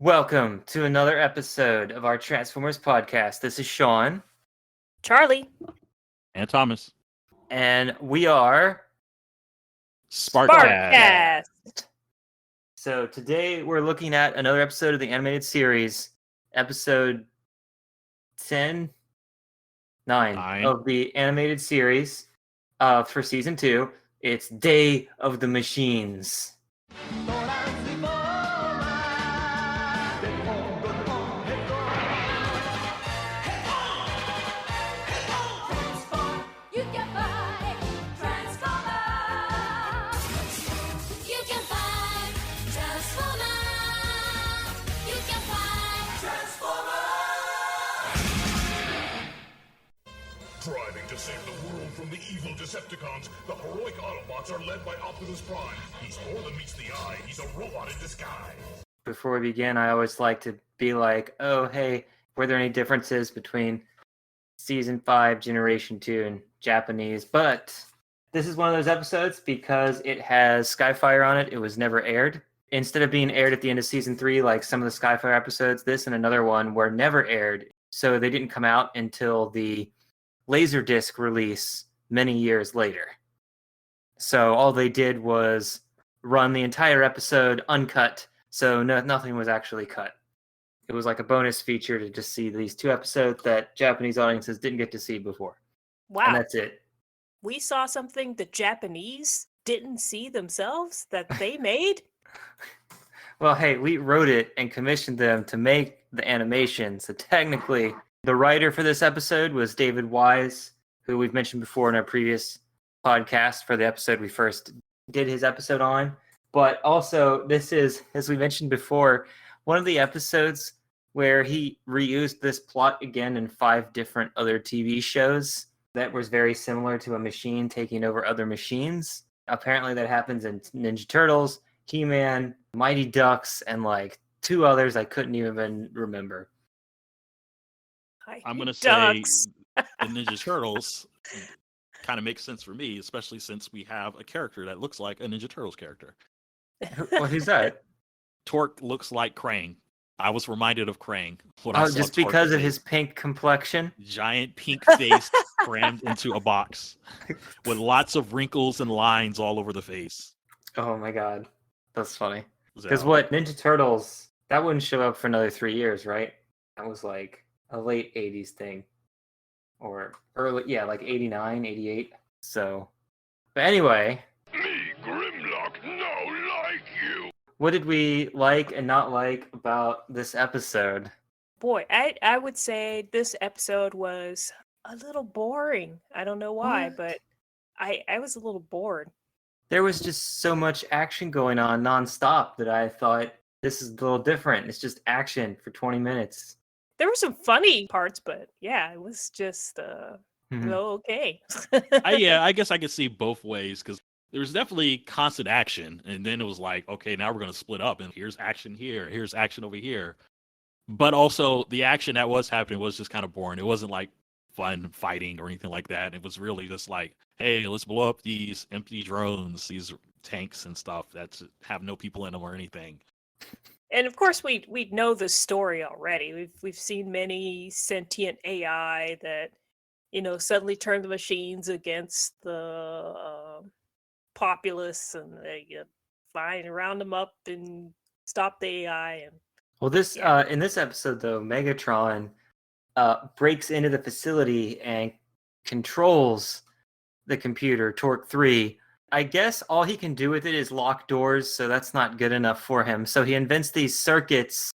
Welcome to another episode of our Transformers podcast. This is Sean. Charlie. And Thomas. And we are Sparkcast. So today we're looking at another episode of the animated series, episode 9 of the animated series for season 2. It's Day of the Machines. Striving to save the world from the evil Decepticons, the heroic Autobots are led by Optimus Prime. He's more than meets the eye. He's a robot in disguise. Before we begin, I always like to be like, oh, hey, were there any differences between Season 5, Generation 2, and Japanese? But this is one of those episodes because it has Skyfire on it. It was never aired. Instead of being aired at the end of Season 3, like some of the Skyfire episodes, this and another one were never aired. So they didn't come out until the Laserdisc release many years later. So all they did was run the entire episode uncut, so nothing was actually cut. It was like a bonus feature to just see these two episodes that Japanese audiences didn't get to see before. Wow. And that's it. We saw something the Japanese didn't see themselves that they made? Well, hey, we wrote it and commissioned them to make the animation, so technically the writer for this episode was David Wise, who we've mentioned before in our previous podcast for the episode we first did his episode on. But also, this is, as we mentioned before, one of the episodes where he reused this plot again in 5 different other TV shows that was very similar to a machine taking over other machines. Apparently that happens in Ninja Turtles, He-Man, Mighty Ducks, and like 2 others I couldn't even remember. I'm going to say the Ninja Turtles kind of makes sense for me, especially since we have a character that looks like a Ninja Turtles character. Who's that? Torque looks like Krang. I was reminded of Krang. Just because of his pink complexion? Giant pink face crammed into a box with lots of wrinkles and lines all over the face. Oh my god. That's funny. Because what, Ninja Turtles, that wouldn't show up for another 3 years, right? That was like a late 80s thing. Or early, yeah, like 89, 88. So, but anyway. Me, Grimlock, no like you. What did we like and not like about this episode? Boy, I would say this episode was a little boring. I don't know why, but I was a little bored. There was just so much action going on nonstop that I thought this is a little different. It's just action for 20 minutes. There were some funny parts, but yeah, it was just okay. I guess I could see both ways because there was definitely constant action, and then it was like, okay, now we're going to split up, and here's action here, here's action over here. But also, the action that was happening was just kind of boring. It wasn't like fun fighting or anything like that. It was really just like, hey, let's blow up these empty drones, these tanks and stuff that have no people in them or anything. And of course, we know the story already. We've seen many sentient AI that suddenly turn the machines against the populace, and they find round them up and stop the AI. And well, this in this episode though, Megatron breaks into the facility and controls the computer Torque 3. I guess all he can do with it is lock doors, so that's not good enough for him. So he invents these circuits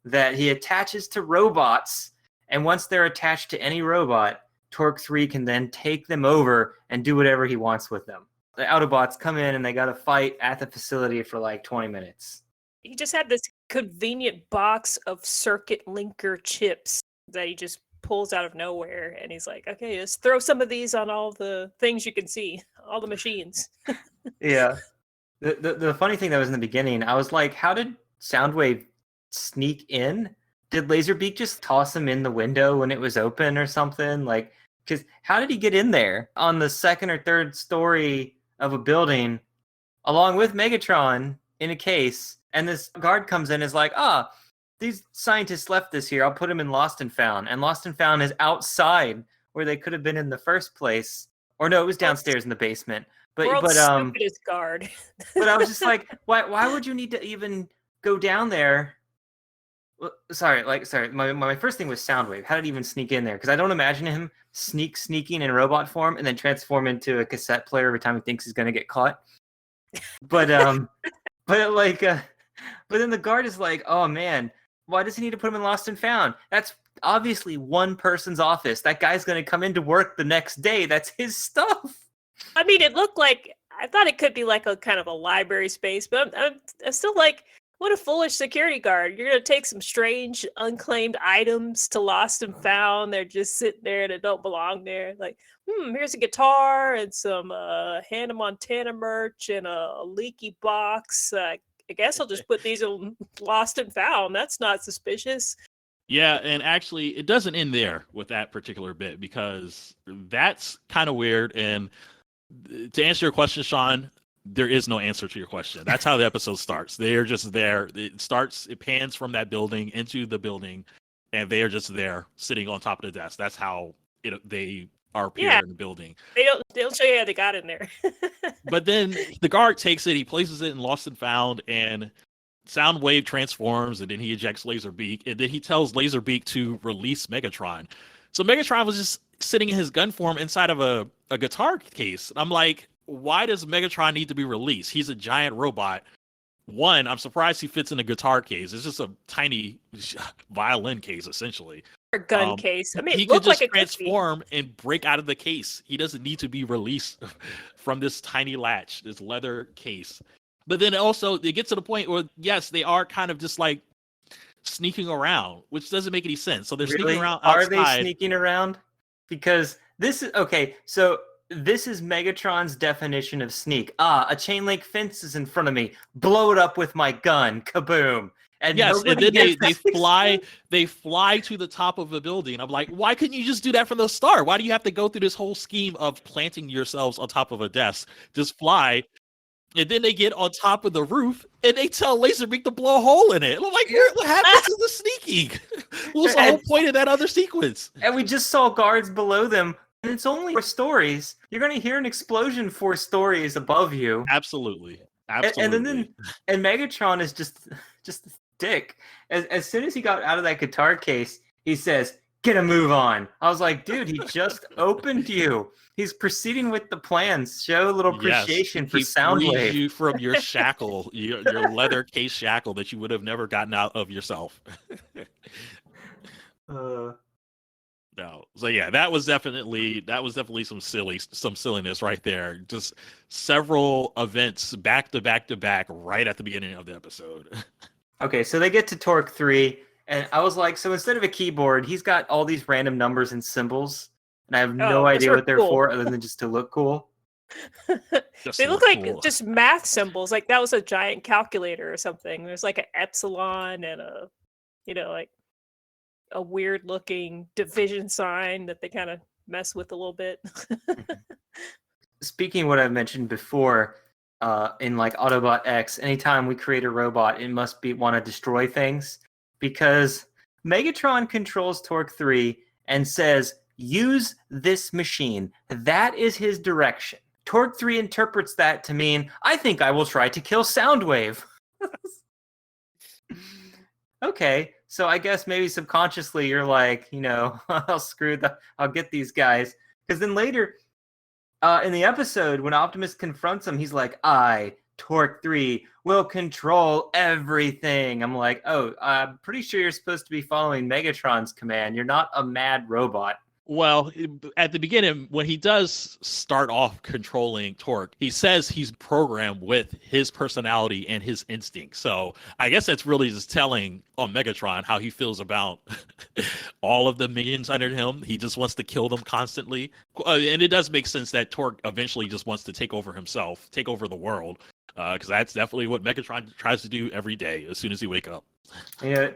that he attaches to robots, and once they're attached to any robot, Torque 3 can then take them over and do whatever he wants with them. The Autobots come in and they got to fight at the facility for like 20 minutes. He just had this convenient box of circuit linker chips that he just pulls out of nowhere, and he's like, okay, let's throw some of these on all the things you can see, all the machines. Yeah. The funny thing that was in the beginning, I was like, how did Soundwave sneak in? Did Laserbeak just toss him in the window when it was open or something? Like, because how did he get in there on the second or third story of a building along with Megatron in a case? And this guard comes in and is like, these scientists left this here. I'll put them in Lost and Found. And Lost and Found is outside where they could have been in the first place. Or no, it was downstairs in the basement. World's stupidest guard. But I was just like, why would you need to even go down there? Well, sorry. My first thing was Soundwave. How did he even sneak in there? Because I don't imagine him sneaking in robot form and then transform into a cassette player every time he thinks he's gonna get caught. But but then the guard is like, oh man, why does he need to put him in Lost and Found? That's obviously one person's office. That guy's gonna come into work the next day. That's his stuff. I mean, it looked like, I thought it could be like a kind of a library space, but I'm still like, what a foolish security guard. You're going to take some strange, unclaimed items to Lost and Found. They're just sitting there and they don't belong there. Like, here's a guitar and some Hannah Montana merch and a leaky box. I guess I'll just put these in Lost and Found. That's not suspicious. Yeah, and actually, it doesn't end there with that particular bit, because that's kind of weird. And to answer your question, Sean, there is no answer to your question. That's how the episode starts. They are just there. It pans from that building into the building, and they are just there sitting on top of the desk. That's how they are appear in the building. They don't show you how they got in there. But then the guard takes it, he places it in Lost and Found, and Soundwave transforms, and then he ejects Laserbeak, and then he tells Laserbeak to release Megatron. So Megatron was just sitting in his gun form inside of a guitar case. And I'm like, why does Megatron need to be released? He's a giant robot. One, I'm surprised he fits in a guitar case. It's just a tiny violin case, essentially. Or gun case. I mean, he it could looked just like transform and break out of the case. He doesn't need to be released from this tiny latch, this leather case. But then also, it gets to the point where, yes, they are kind of just like sneaking around, which doesn't make any sense. So they're sneaking around outside. Are they sneaking around? Because this is okay. So this is Megatron's definition of sneak. A chain link fence is in front of me. Blow it up with my gun. Kaboom! And yes, and then they fly. They fly to the top of a building. I'm like, why couldn't you just do that from the start? Why do you have to go through this whole scheme of planting yourselves on top of a desk? Just fly. And then they get on top of the roof, and they tell Laserbeak to blow a hole in it. And I'm like, what happened to the sneaking? What was the whole point of that other sequence? And we just saw guards below them, and it's only 4 stories. You're going to hear an explosion 4 stories above you. Absolutely. And Megatron is just a dick. As soon as he got out of that guitar case, he says, "Get a move on." I was like, dude, he just opened you. He's proceeding with the plans. Show a little appreciation for Soundwave. Frees you from your shackle, your leather case shackle that you would have never gotten out of yourself. No. So yeah, that was definitely some silliness right there. Just several events back to back to back right at the beginning of the episode. Okay, so they get to Torque 3, and I was like, so instead of a keyboard, he's got all these random numbers and symbols. And I have no idea what they're for other than just to look cool. They look like just math symbols. Like that was a giant calculator or something. There's like an epsilon and a, like a weird looking division sign that they kind of mess with a little bit. Speaking of what I've mentioned before, in like Autobot X, anytime we create a robot, it must want to destroy things, because Megatron controls Torque 3 and says, use this machine. That is his direction. Torque 3 interprets that to mean, I think I will try to kill Soundwave. Okay, so I guess maybe subconsciously you're like, I'll get these guys. Because then later in the episode, when Optimus confronts him, he's like, I, Torque 3, will control everything. I'm like, oh, I'm pretty sure you're supposed to be following Megatron's command. You're not a mad robot. Well, at the beginning, when he does start off controlling Torque, he says he's programmed with his personality and his instinct. So I guess that's really just telling on Megatron how he feels about all of the minions under him. He just wants to kill them constantly. And it does make sense that Torque eventually just wants to take over himself, take over the world. Because that's definitely what Megatron tries to do every day as soon as he wakes up.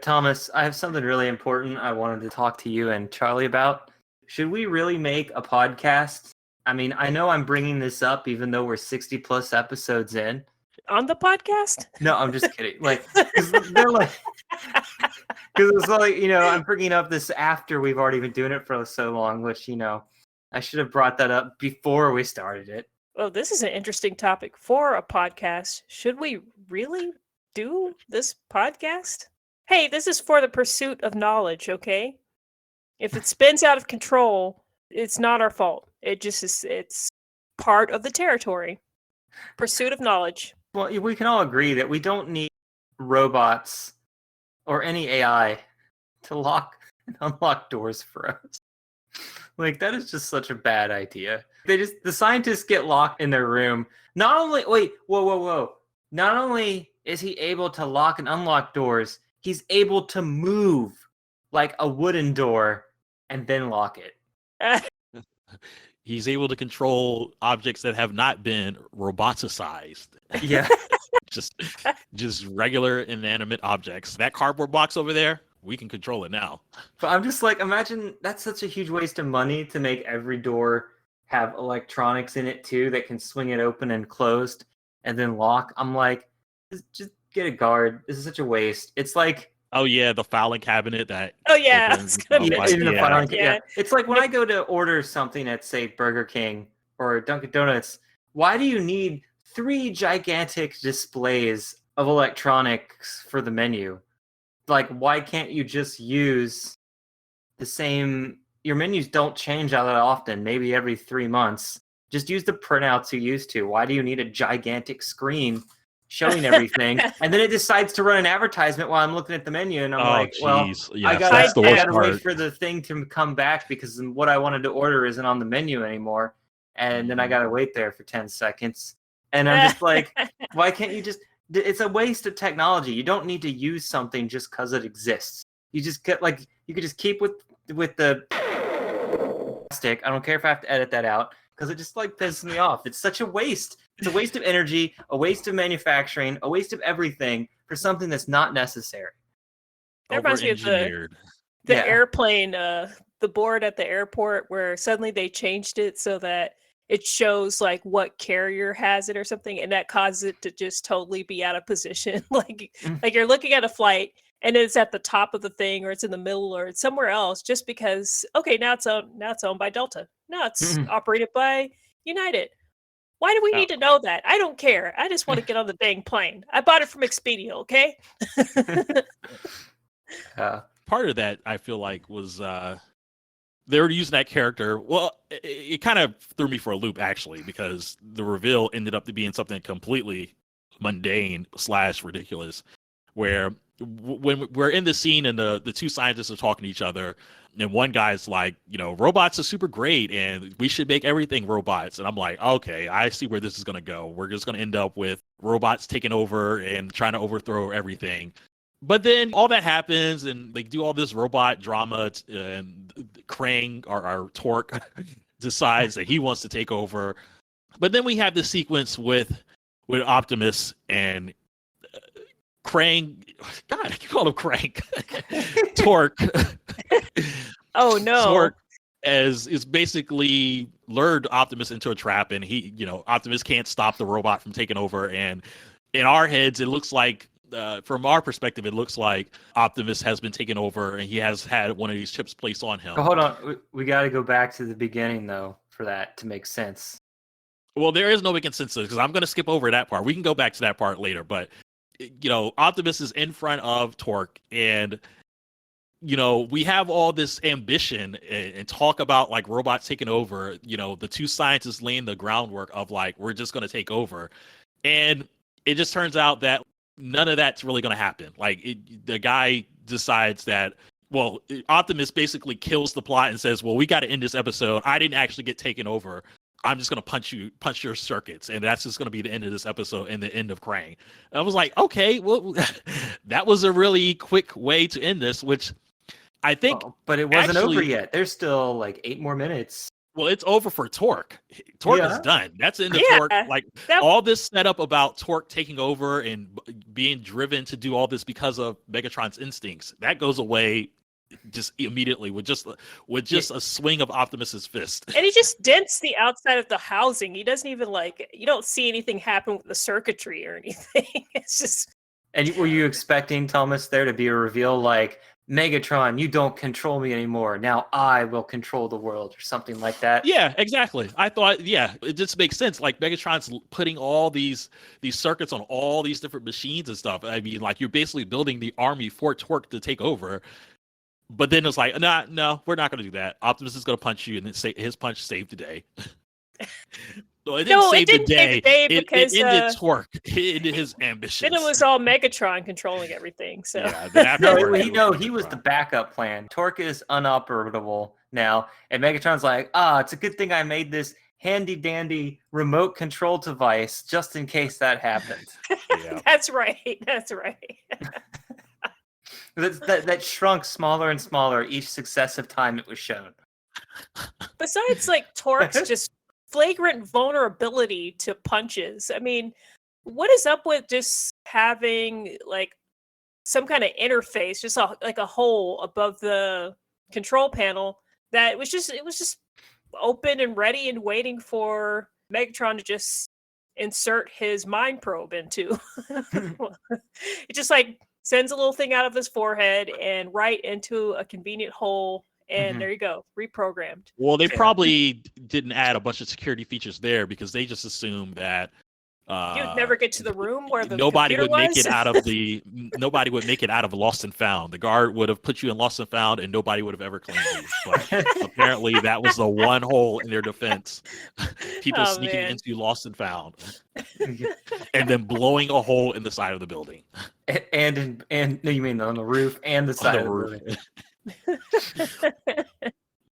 Thomas, I have something really important I wanted to talk to you and Charlie about. Should we really make a podcast? I mean, I know I'm bringing this up even though we're 60 plus episodes in. On the podcast? No, I'm just kidding. Like, 'cause they're like, it's like, I'm bringing up this after we've already been doing it for so long, which, I should have brought that up before we started it. Well, this is an interesting topic for a podcast. Should we really do this podcast? Hey, this is for the pursuit of knowledge, okay? If it spins out of control, it's not our fault. It just is, it's part of the territory. Pursuit of knowledge. Well, we can all agree that we don't need robots or any AI to lock and unlock doors for us. Like, that is just such a bad idea. The scientists get locked in their room. Not only, whoa. Not only is he able to lock and unlock doors, he's able to move like a wooden door and then lock it. He's able to control objects that have not been roboticized. Yeah. just regular inanimate objects. That cardboard box over there, we can control it now. But I'm just like, imagine that's such a huge waste of money to make every door have electronics in it too that can swing it open and closed and then lock. I'm like, just get a guard. This is such a waste. It's like, oh yeah, the filing cabinet that. Oh yeah, opens it's gonna and be stuff like- in the yeah. filing Yeah. It's like when I go to order something at, say, Burger King or Dunkin' Donuts, why do you need 3 gigantic displays of electronics for the menu? Like, why can't you just use the same? Your menus don't change all that often, maybe every 3 months. Just use the printouts you used to. Why do you need a gigantic screen showing everything? And then it decides to run an advertisement while I'm looking at the menu, and I'm like, well, Yes, I that's the worst gotta wait part. for the thing to come back because what I wanted to order isn't on the menu anymore. And then I gotta wait there for 10 seconds. And I'm just like, why can't you just... It's a waste of technology. You don't need to use something just because it exists. You just get you could just keep with the stick. I don't care if I have to edit that out because it just pisses me off. It's such a waste. It's a waste of energy, a waste of manufacturing, a waste of everything for something that's not necessary. That reminds me of the airplane, the board at the airport where suddenly they changed it so that it shows what carrier has it or something, and that causes it to just totally be out of position. like you're looking at a flight and it's at the top of the thing, or it's in the middle, or it's somewhere else, just because now it's owned by Delta. Now it's operated by United. Why do we need to know that? I don't care. I just want to get on the dang plane. I bought it from Expedia, okay? Part of that, I feel like, was they were using that character. Well, it kind of threw me for a loop, actually, because the reveal ended up to being something completely mundane / ridiculous, where when we're in the scene and the 2 scientists are talking to each other, and one guy's like, robots are super great and we should make everything robots. And I'm like, okay, I see where this is going to go. We're just going to end up with robots taking over and trying to overthrow everything. But then all that happens and they do all this robot drama, and Krang, our Torque, decides that he wants to take over. But then we have this sequence with Optimus and Krang. God, I call him Krang. Torque. Oh no. Torque is basically lured Optimus into a trap, and Optimus can't stop the robot from taking over. And in our heads, it looks like, from our perspective, it looks like Optimus has been taken over and he has had one of these chips placed on him. Oh, hold on. We got to go back to the beginning, though, for that to make sense. Well, there is no making sense because I'm going to skip over that part. We can go back to that part later. But, Optimus is in front of Torque, and, we have all this ambition and talk about robots taking over, the 2 scientists laying the groundwork of we're just going to take over. And it just turns out that none of that's really going to happen. The guy decides that, Optimus basically kills the plot and says, well, we got to end this episode. I didn't actually get taken over. I'm just going to punch your circuits. And that's just going to be the end of this episode and the end of Krang. And I was like, okay, well, that was a really quick way to end this, which I think. But it wasn't over yet. There's still 8 more minutes. Well, it's over for Torque. Torque is done. That's the end of Torque. All this setup about Torque taking over and being driven to do all this because of Megatron's instincts, that goes away just immediately with just a swing of Optimus's fist. And he just dents the outside of the housing. He doesn't even you don't see anything happen with the circuitry or anything. It's just And were you expecting, Thomas, there to be a reveal like, Megatron, you don't control me anymore. Now I will control the world, or something like that? Yeah, exactly. I thought, yeah, it just makes sense. Like Megatron's putting all these circuits on all these different machines and stuff. I mean, like you're basically building the army for Torque to take over. But then it's like, nah, no, we're not going to do that. Optimus is going to punch you, and then his punch saved the day. So it didn't No, save it didn't the day. save the day It because ended Torque. It ended his ambitions. then it was all Megatron controlling everything. So Yeah, then No, afterwards, he was the backup plan. Torque is unoperable now, and Megatron's like, it's a good thing I made this handy dandy remote control device just in case that happens. Yeah. That's right. That's right. that shrunk smaller and smaller each successive time it was shown. Besides, like Torque's just flagrant vulnerability to punches. I mean, what is up with just having like some kind of interface, just like a hole above the control panel that was just open and ready and waiting for Megatron to just insert his mind probe into. It just like sends a little thing out of his forehead and right into a convenient hole. And there you go, reprogrammed. Well, they probably didn't add a bunch of security features there because they just assumed that you'd never get to the room where the nobody would computer make was? it out of nobody would make it out of Lost and Found. The guard would have put you in Lost and Found, and nobody would have ever claimed you. But apparently, that was the one hole in their defense: people sneaking into Lost and Found, and then blowing a hole in the side of the building. And no, you mean on the roof and the side of the roof. building.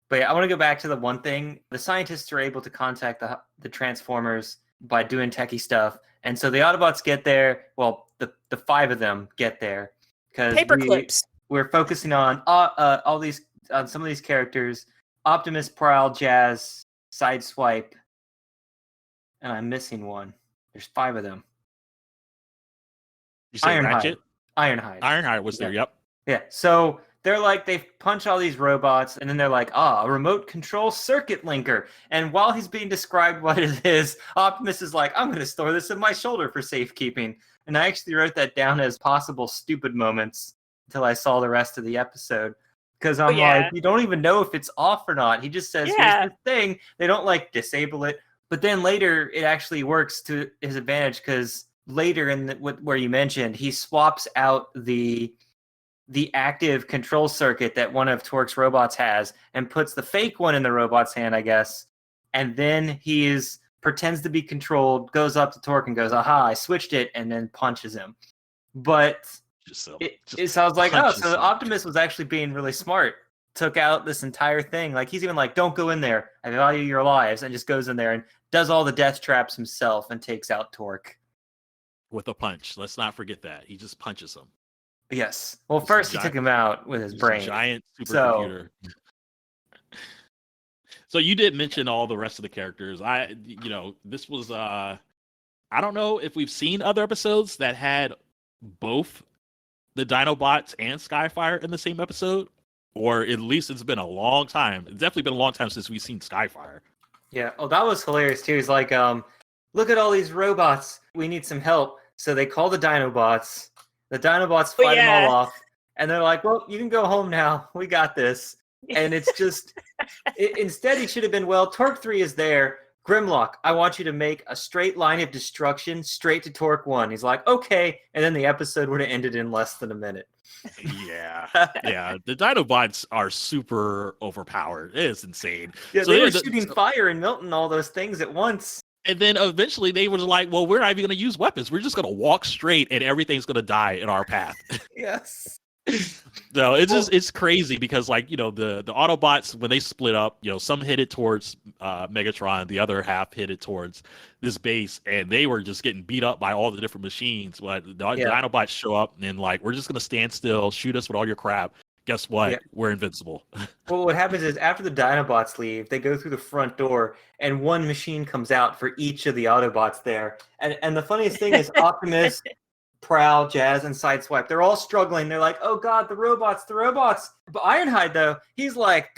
But yeah, I want to go back to the one thing. The scientists are able to contact the Transformers by doing techie stuff. And so the Autobots get there. Well, the 5 of them get there. Because Paper clips. We're focusing on all these some of these characters. Optimus, Prowl, Jazz, Sideswipe. And I'm missing one. There's 5 of them. You say Ratchet? Ironhide. Ironhide was there, yep. Yeah, so they're like, they punch all these robots, and then they're like, a remote control circuit linker. And while he's being described what it is, Optimus is like, I'm going to store this in my shoulder for safekeeping. And I actually wrote that down as possible stupid moments until I saw the rest of the episode. Because I'm like, you don't even know if it's off or not. He just says, here's the thing. They don't, like, disable it. But then later, it actually works to his advantage, because later in where you mentioned, he swaps out the active control circuit that one of Torque's robots has and puts the fake one in the robot's hand, I guess. And then he pretends to be controlled, goes up to Torque and goes, aha, I switched it, and then punches him. But it sounds like, so Optimus was actually being really smart. Took out this entire thing. Like, he's even like, don't go in there. I value your lives. And just goes in there and does all the death traps himself and takes out Torque. With a punch. Let's not forget that. He just punches him. Yes. Well, first he took him out with his brain. Giant supercomputer. So you did mention all the rest of the characters. This was I don't know if we've seen other episodes that had both the Dinobots and Skyfire in the same episode, or at least it's been a long time. It's definitely been a long time since we've seen Skyfire. Yeah. Oh, that was hilarious too. He's like, look at all these robots. We need some help. So they call the Dinobots. The Dinobots fight them all off, and they're like, well, you can go home now. We got this. And it's just, instead he should have been, well, Torque 3 is there. Grimlock, I want you to make a straight line of destruction straight to Torque 1. He's like, okay. And then the episode would have ended in less than a minute. Yeah. The Dinobots are super overpowered. It is insane. Yeah, so they were shooting fire and melting all those things at once. And then eventually they were like, well, we're not even going to use weapons. We're just going to walk straight and everything's going to die in our path. Yes. So it's crazy because, like, the Autobots, when they split up, some hit it towards Megatron, the other half hit it towards this base, and they were just getting beat up by all the different machines. But the Dinobots show up and like, we're just going to stand still, shoot us with all your crap. Guess what? Yeah. We're invincible. Well, what happens is after the Dinobots leave, they go through the front door, and one machine comes out for each of the Autobots there. And the funniest thing is Optimus, Prowl, Jazz, and Sideswipe, they're all struggling. They're like, oh god, the robots. But Ironhide, though, he's like,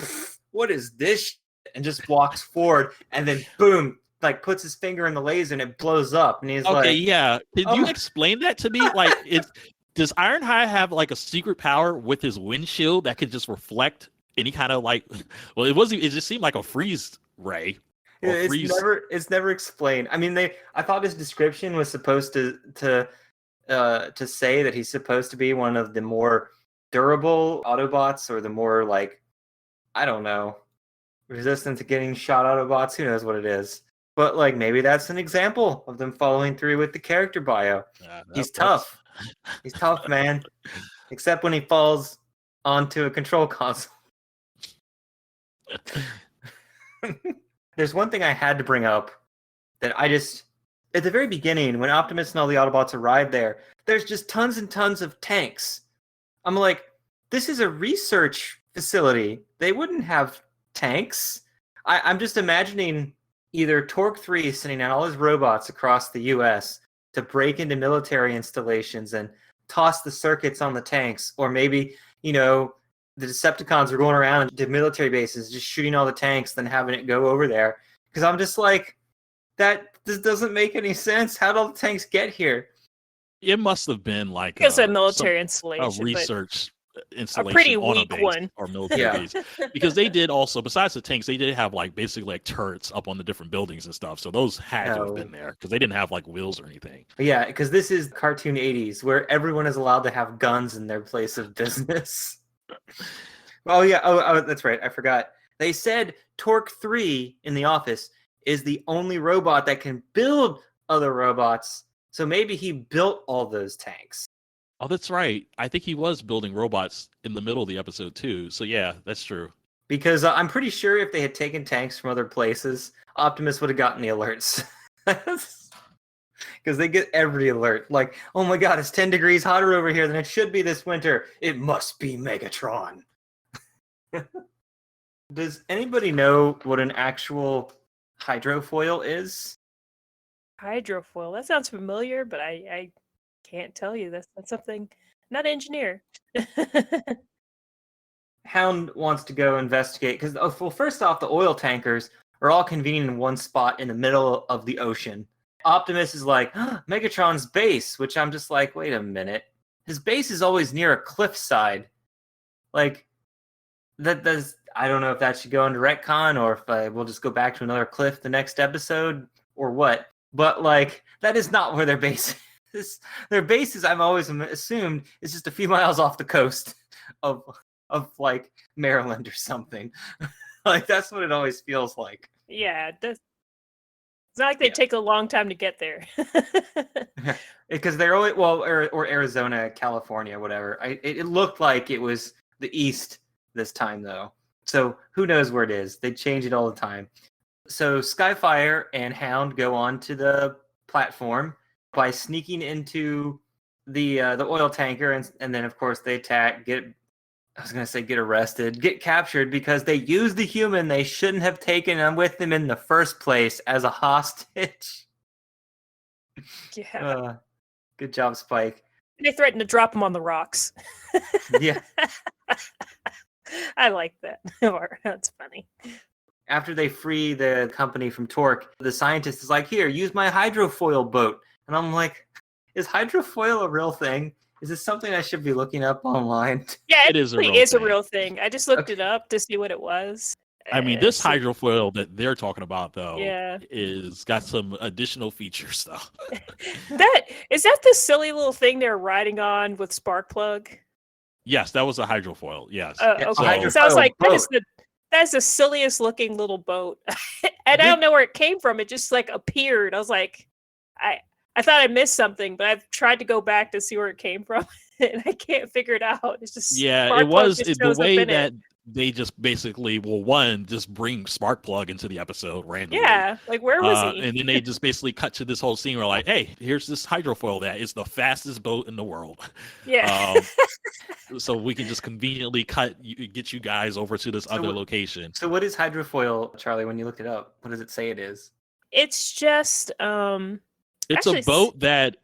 what is this shit? And just walks forward, and then boom, like puts his finger in the laser and it blows up, and he's Okay, like, yeah. Can "Oh you my-" explain that to me? Like, does Ironhide have like a secret power with his windshield that could just reflect any kind of like? Well, it wasn't. It just seemed like a freeze ray or It's freeze. never explained. I mean, I thought his description was supposed to say that he's supposed to be one of the more durable Autobots, or the more, like, I don't know, resistant to getting shot Autobots. Who knows what it is? But like, maybe that's an example of them following through with the character bio. He's tough. He's tough, man. Except when he falls onto a control console. There's one thing I had to bring up that at the very beginning, when Optimus and all the Autobots arrive there's just tons and tons of tanks. I'm like, this is a research facility. They wouldn't have tanks. I'm just imagining either Torque 3 sending out all his robots across the US to break into military installations and toss the circuits on the tanks, or maybe, the Decepticons were going around to military bases just shooting all the tanks, then having it go over there. Because I'm just like, this doesn't make any sense. How did all the tanks get here? It must have been like It's a military a installation, research installation, a pretty on weak a base one. or military Yeah. base, because they did also, besides the tanks, they did have like basically like turrets up on the different buildings and stuff. So those had to have been there because they didn't have like wheels or anything. Yeah, because this is cartoon 80s where everyone is allowed to have guns in their place of business. Oh yeah, oh that's right, I forgot. They said Torque 3 in the office is the only robot that can build other robots. So maybe he built all those tanks. Oh, that's right. I think he was building robots in the middle of the episode too. So yeah, that's true. Because I'm pretty sure if they had taken tanks from other places, Optimus would have gotten the alerts. Because they get every alert. Like, oh my god, it's 10 degrees hotter over here than it should be this winter. It must be Megatron. Does anybody know what an actual hydrofoil is? Hydrofoil. That sounds familiar, but I can't tell you. That's something. Not an engineer. Hound wants to go investigate because, well, first off, the oil tankers are all convened in one spot in the middle of the ocean. Optimus is like, Megatron's base, which I'm just like, wait a minute. His base is always near a cliffside. Like, I don't know if that should go into retcon, or if we'll just go back to another cliff the next episode, or what. But, like, that is not where their base is. Their base is, I've always assumed, is just a few miles off the coast of like, Maryland or something. Like, that's what it always feels like. Yeah, it's not like they take a long time to get there. Because they're only, well, or Arizona, California, whatever. It looked like it was the east this time, though. So who knows where it is? They change it all the time. So Skyfire and Hound go on to the platform by sneaking into the oil tanker, and then of course they attack. Get arrested, get captured because they used the human they shouldn't have taken with them in the first place as a hostage. Yeah. Good job, Spike. They threatened to drop him on the rocks. Yeah. I like that. That's funny. After they free the company from Torque, the scientist is like, here, use my hydrofoil boat. And I'm like, is hydrofoil a real thing? Is this something I should be looking up online? Yeah, It is a real a thing. real thing. I just looked it up to see what it was. I mean, this So- hydrofoil that they're talking about, though, Yeah. is got some additional features, though. Is that the silly little thing they're riding on with Sparkplug? Yes, that was a hydrofoil. Yes. Okay. hydrofoil So I was like, boat. that's the silliest looking little boat. And I don't know where it came from. It just like appeared. I was like, I thought I missed something, but I've tried to go back to see where it came from, and I can't figure it out. It's just Yeah, it Sparkplug was just the shows up way in that it. they just basically, well, one, just bring Sparkplug into the episode randomly. Yeah, like where was he? And then they just basically cut to this whole scene where, like, hey, here's this hydrofoil that is the fastest boat in the world. Yeah. So we can just conveniently get you guys over to this other location. So what is hydrofoil, Charlie, when you look it up? What does it say it is? It's just It's actually a boat that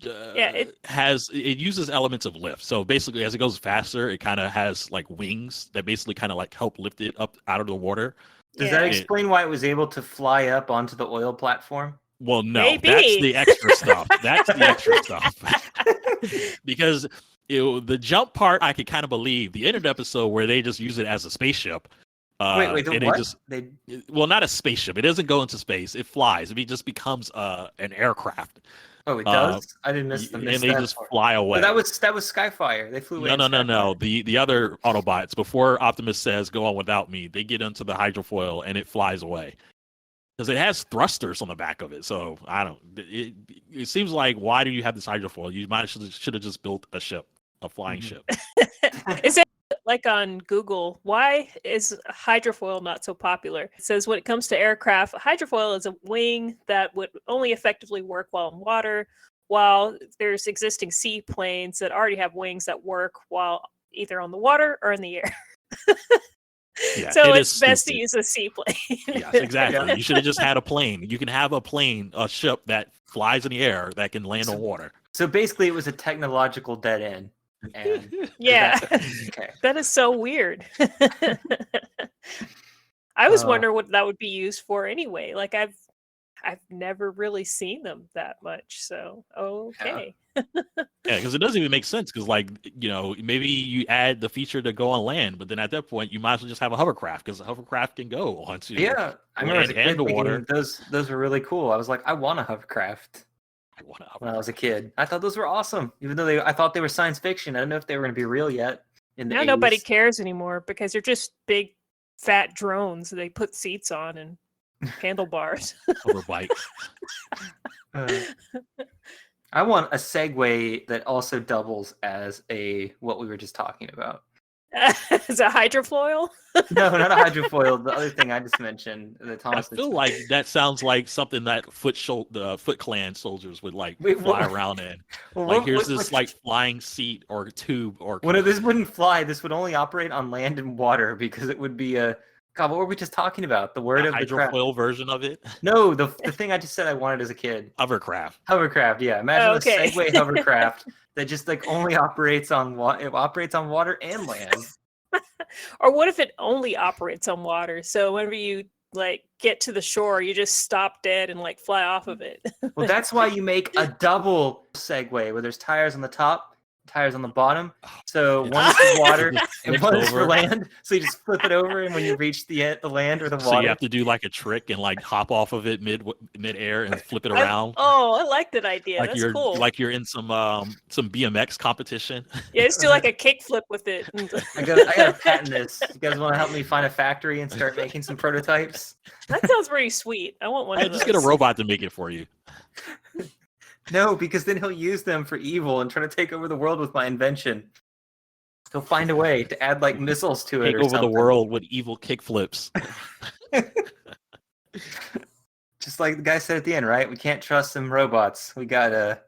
it uses elements of lift. So basically, as it goes faster, it kind of has like wings that basically kind of like help lift it up out of the water. Does that Yeah. explain why it was able to fly up onto the oil platform? Well, no, Maybe. that's the extra stuff. That's the extra stuff. Because the jump part, I could kind of believe. The end of the episode where they just use it as a spaceship. Wait, and what? Well, not a spaceship. It doesn't go into space. It flies. It just becomes an aircraft. Oh, it does? I didn't miss And they just fly away. But that was Skyfire. They flew away. No. The other Autobots, before Optimus says, "Go on without me," they get into the hydrofoil and it flies away. Because it has thrusters on the back of it, so I don't. It seems like, why do you have this hydrofoil? You should have just built a ship, a flying ship. Is it like on Google? Why is hydrofoil not so popular? It says when it comes to aircraft, hydrofoil is a wing that would only effectively work while in water, while there's existing seaplanes that already have wings that work while either on the water or in the air. Yeah, so it it's is best to stupid. use a seaplane. Yes, exactly. You should have just had a plane. You can have a ship that flies in the air that can land on water. So basically, it was a technological dead end. And Yeah. Okay. That is so weird. I was wondering what that would be used for anyway. Like I've never really seen them that much. So okay. Yeah, because it doesn't even make sense. Because maybe you add the feature to go on land, but then at that point you might as well just have a hovercraft, because the hovercraft can go onto Yeah, I remember as a kid and the water. thinking those were really cool. I was like, I want a hovercraft. When I was a kid, I thought those were awesome. Even though I thought they were science fiction. I don't know if they were going to be real yet. Now nobody cares anymore because they're just big, fat drones. They put seats on and handlebars. Hover bikes. I want a Segway that also doubles as what we were just talking about. Is a hydrofoil? No, not a hydrofoil. The other thing I just mentioned, the Thomas. I feel like that sounds like something that the Foot Clan soldiers would fly around in. Well, here's this flying seat or tube or. Well, no, this wouldn't fly. This would only operate on land and water, because it would be a. God, what were we just talking about? The word of the hydrofoil version of it? No, the thing I just said I wanted as a kid. Hovercraft. Hovercraft, yeah. Imagine a Segway hovercraft that just only operates on water. It operates on water and land. Or what if it only operates on water? So whenever you get to the shore, you just stop dead and fly off of it. Well, that's why you make a double Segway where there's tires on the top, tires on the bottom. So one is for water and one is for land. So you just flip it over, and when you reach the land or the water, so you have to do a trick and hop off of it mid-air and flip it around. I like that idea. That's cool. Like you're in some BMX competition. Yeah, just do a kick flip with it. I gotta patent this. You guys want to help me find a factory and start making some prototypes? That sounds pretty sweet. I want one of those. Just get a robot to make it for you. No, because then he'll use them for evil and try to take over the world with my invention. He'll find a way to add missiles to it. Take over the world with evil kickflips. Just like the guy said at the end, right? We can't trust them robots. We gotta.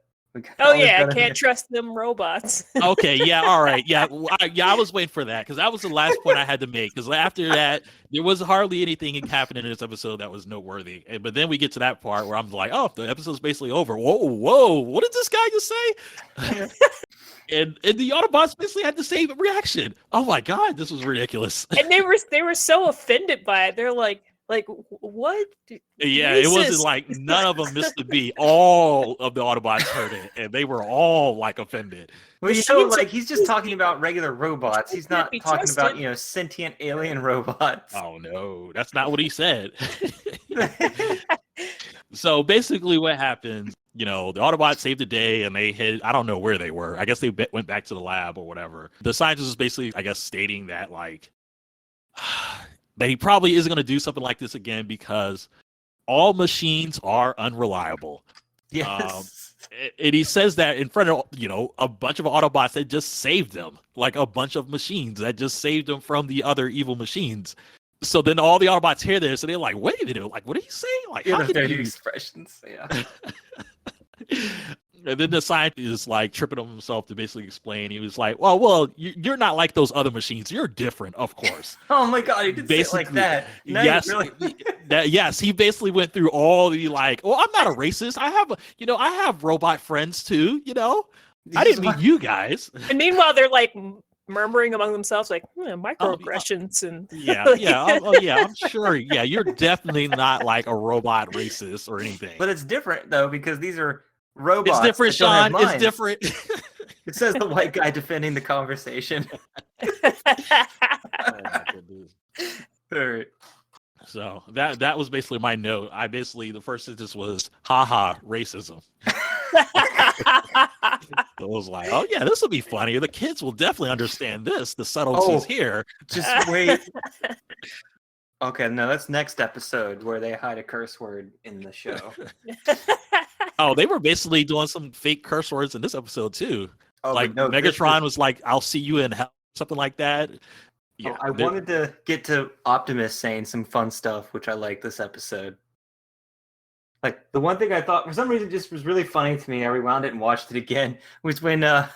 Can't trust them robots. Okay, yeah, all right, yeah, I was waiting for that, because that was the last point I had to make. Because after that, there was hardly anything happening in this episode that was noteworthy. But then we get to that part where I'm like, oh, the episode's basically over. Whoa, what did this guy just say? and the Autobots basically had the same reaction. Oh my god, this was ridiculous. And they were so offended by it. They're like, what? Yeah, it wasn't none of them missed the beat. All of the Autobots heard it, and they were all offended. Well, he's just talking about regular robots. He's not talking about sentient alien robots. Oh no, that's not what he said. So basically, what happens? The Autobots saved the day, and they hid. I don't know where they were. I guess they went back to the lab or whatever. The scientist is basically, I guess, stating that that he probably isn't going to do something like this again, because all machines are unreliable. Yes. And he says that in front of, a bunch of Autobots that just saved them, a bunch of machines that just saved them from the other evil machines. So then all the Autobots hear this, and they're like, wait a minute, what did he say? How can you... expressions, yeah. And then the scientist is tripping over himself to basically explain. He was like, well, you're not like those other machines. You're different, of course. Oh my god, he did say it like that. No, yes, really... yes, he basically went through all the well, I'm not a racist. I have robot friends too. I didn't mean you guys. And meanwhile, they're murmuring among themselves, like microaggressions and I'm sure. Yeah, you're definitely not like a robot racist or anything. But it's different though because these are robots. It's different, that don't have Sean. It's minds. different. It says the white guy defending the conversation. Oh my goodness. All right. So that was basically my note. The first sentence was, haha, racism. So I was like, oh yeah, this will be funny. The kids will definitely understand this. The subtleties here. Just wait. Okay, no, that's next episode where they hide a curse word in the show. Oh, they were basically doing some fake curse words in this episode too. Oh, like no, Megatron was like, I'll see you in hell, something like that. Yeah, I wanted to get to Optimus saying some fun stuff, which I like this episode. Like, the one thing I thought, for some reason, just was really funny to me, I rewound it and watched it again, was when the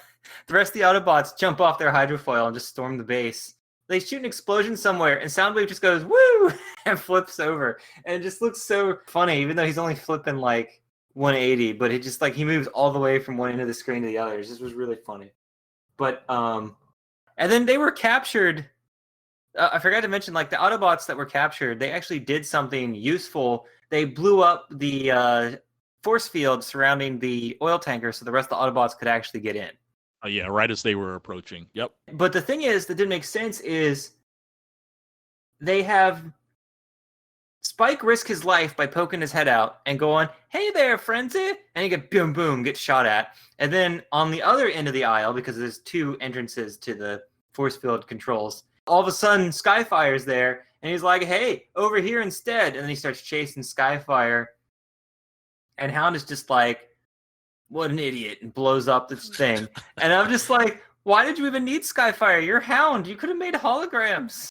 rest of the Autobots jump off their hydrofoil and just storm the base. They shoot an explosion somewhere, and Soundwave just goes, woo, and flips over. And it just looks so funny, even though he's only flipping, like, 180, but it just, like, he moves all the way from one end of the screen to the other. It just was really funny. But, and then they were captured. I forgot to mention, like, the Autobots that were captured, they actually did something useful. They blew up the force field surrounding the oil tanker so the rest of the Autobots could actually get in. Oh, yeah, right as they were approaching. Yep. But the thing is that didn't make sense is they have Spike risk his life by poking his head out and going, hey there, frenzy! And he get boom, boom, gets shot at. And then on the other end of the aisle, because there's two entrances to the force field controls, all of a sudden, Skyfire's there, and he's like, hey, over here instead. And then he starts chasing Skyfire. And Hound is just like, what an idiot, and blows up this thing. And I'm just like, why did you even need Skyfire? You're Hound. You could have made holograms.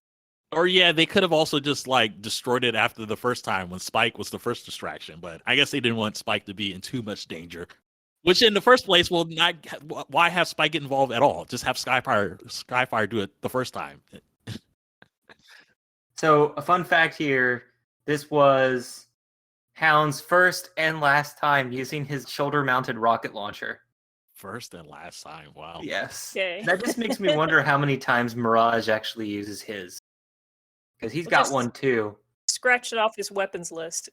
Or yeah, they could have also just like destroyed it after the first time when Spike was the first distraction. But I guess they didn't want Spike to be in too much danger. Which in the first place, why have Spike get involved at all? Just have Skyfire do it the first time. So a fun fact here, this was Hound's first and last time using his shoulder-mounted rocket launcher. First and last time, wow. Yes. Okay. That just makes me wonder how many times Mirage actually uses his. Because he's got one too. Scratch it off his weapons list.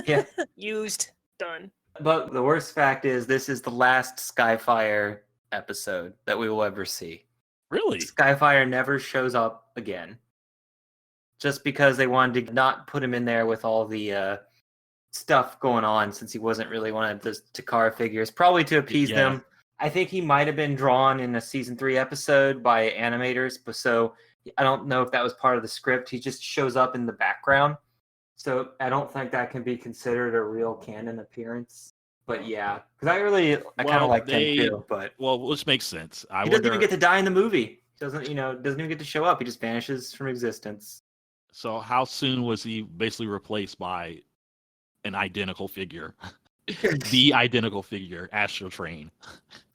Yeah. Used. Done. But the worst fact is this is the last Skyfire episode that we will ever see. Really? Skyfire never shows up again. Just because they wanted to not put him in there with all the stuff going on, since he wasn't really one of the Takara figures, probably to appease them. I think he might have been drawn in a season 3 episode by animators, but so I don't know if that was part of the script. He just shows up in the background, so I don't think that can be considered a real canon appearance. But yeah, because I kind of like him too. But which makes sense. He doesn't even get to die in the movie. He doesn't even get to show up. He just vanishes from existence. So how soon was he basically replaced by an identical figure? The identical figure, Astro Train.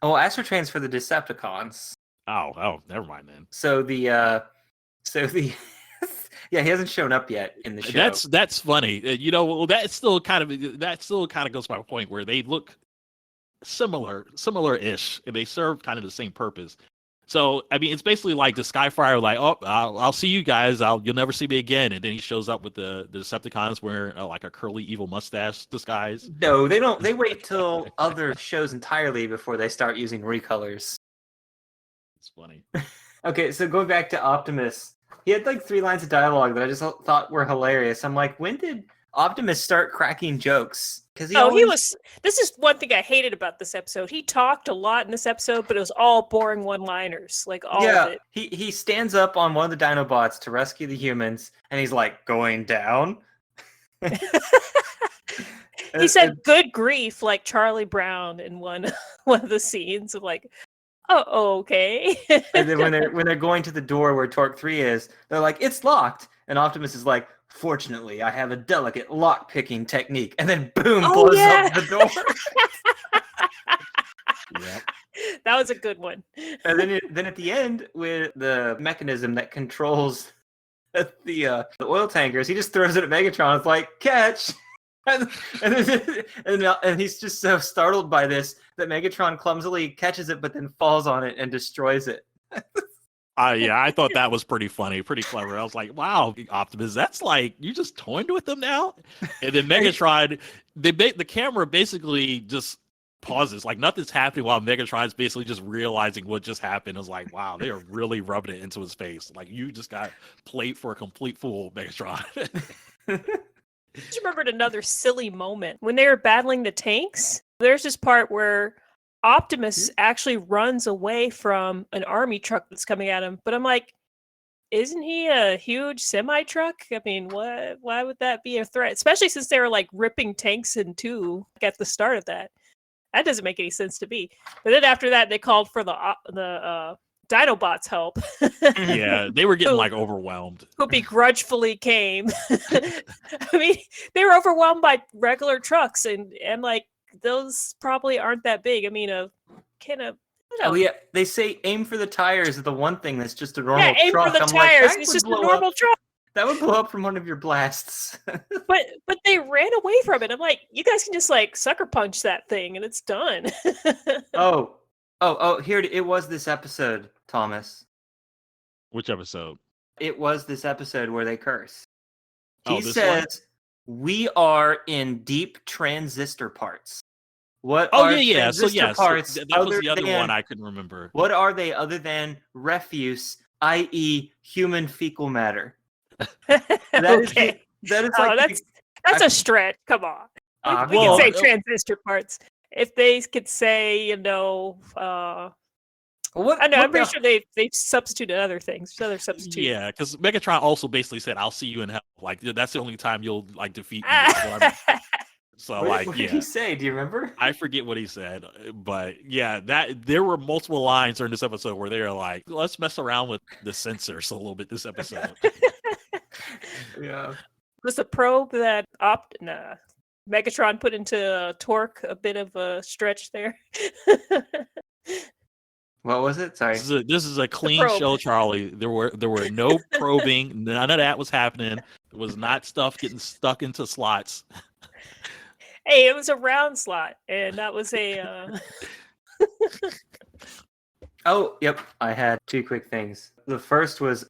Oh, Astro Train's for the Decepticons. Oh, never mind then. So the yeah, he hasn't shown up yet in the show. That's funny. That still kind of goes by a point where they look similar-ish, and they serve kind of the same purpose. So I mean, it's basically like the Skyfire, like, oh, I'll see you guys. You'll never see me again. And then he shows up with the Decepticons wearing like a curly evil mustache disguise. No, they don't. They wait till other shows entirely before they start using recolors. It's funny. Okay, so going back to Optimus, he had like 3 lines of dialogue that I just thought were hilarious. I'm like, when did Optimus start cracking jokes? Because he was. This is one thing I hated about this episode. He talked a lot in this episode, but it was all boring one-liners, like all of it. He stands up on one of the Dinobots to rescue the humans, and he's like, going down. He said good grief, like Charlie Brown in one of the scenes of like, oh, okay. And then when they're going to the door where Torque 3 is, they're like, it's locked. And Optimus is like, fortunately, I have a delicate lock-picking technique. And then boom, blows up the door. Yep. That was a good one. And then at the end, with the mechanism that controls the oil tankers, he just throws it at Megatron. It's like, catch! and he's just so startled by this that Megatron clumsily catches it, but then falls on it and destroys it. Yeah, I thought that was pretty funny, pretty clever. I was like, wow, Optimus, that's like, you just toying with them now? And then Megatron, the camera basically just pauses, like nothing's happening while Megatron's basically just realizing what just happened. It was like, wow, they are really rubbing it into his face. Like, you just got played for a complete fool, Megatron. I just remembered another silly moment. When they were battling the tanks, there's this part where Optimus actually runs away from an army truck that's coming at him. But I'm like, isn't he a huge semi-truck? I mean, why would that be a threat? Especially since they were like ripping tanks in two at the start of that. That doesn't make any sense to me. But then after that, they called for the Dinobots' help. Yeah, they were getting like overwhelmed. Who begrudgefully came. I mean, they were overwhelmed by regular trucks, and like those probably aren't that big. I mean, Oh yeah, they say aim for the tires is the one thing that's just a normal aim truck. for the I'm tires. Like, It's just a normal truck. That would blow up from one of your blasts. But they ran away from it. I'm like, you guys can just like sucker punch that thing and it's done. Oh, here it was this episode, Thomas. Which episode? It was this episode where they curse. Oh, He this says, one? "We are in deep transistor parts." What Oh are yeah. So transistor yeah, parts that was the other than, one I couldn't remember. What are they other than refuse, i.e., human fecal matter? Okay. That is Oh, like that's a stretch. Come on. We well, can say transistor parts. If they could say, what? I know. what I'm pretty the- sure they've substituted other things. Other substitutes. Yeah, because Megatron also basically said, "I'll see you in hell." Like, that's the only time you'll like defeat me. That's what I'm- So what like, did yeah, he say? Do you remember? I forget what he said, but yeah, that there were multiple lines during this episode where they were like, "Let's mess around with the sensors a little bit this episode." Yeah. Was the probe that Megatron put into Torque a bit of a stretch there? What was it? Sorry. This is a clean probe. show, Charlie. There were no probing. None of that was happening. It was not stuff getting stuck into slots. Hey, it was a round slot, and that was a. Oh, yep. I had two quick things. The first was,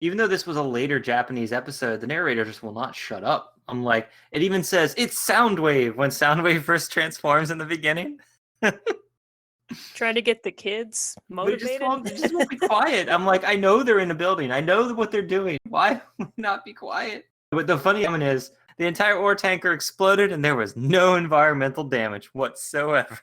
even though this was a later Japanese episode, the narrator just will not shut up. I'm like, it even says it's Soundwave when Soundwave first transforms in the beginning. Trying to get the kids But it motivated. just won't be quiet. I'm like, I know they're in a building. I know what they're doing. Why would we not be quiet? But the funny thing is, the entire ore tanker exploded and there was no environmental damage whatsoever.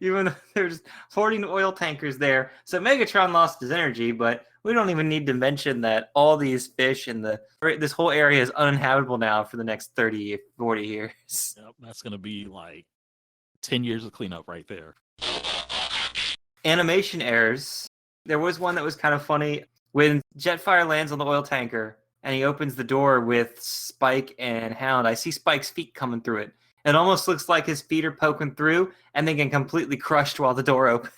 Even though there's hoarding oil tankers there. So Megatron lost his energy, but we don't even need to mention that all these fish and this whole area is uninhabitable now for the next 30, 40 years. Yep, that's gonna be like 10 years of cleanup right there. Animation errors. There was one that was kind of funny when Jetfire lands on the oil tanker and he opens the door with Spike and Hound. I see Spike's feet coming through it. It almost looks like his feet are poking through and then get completely crushed while the door opens.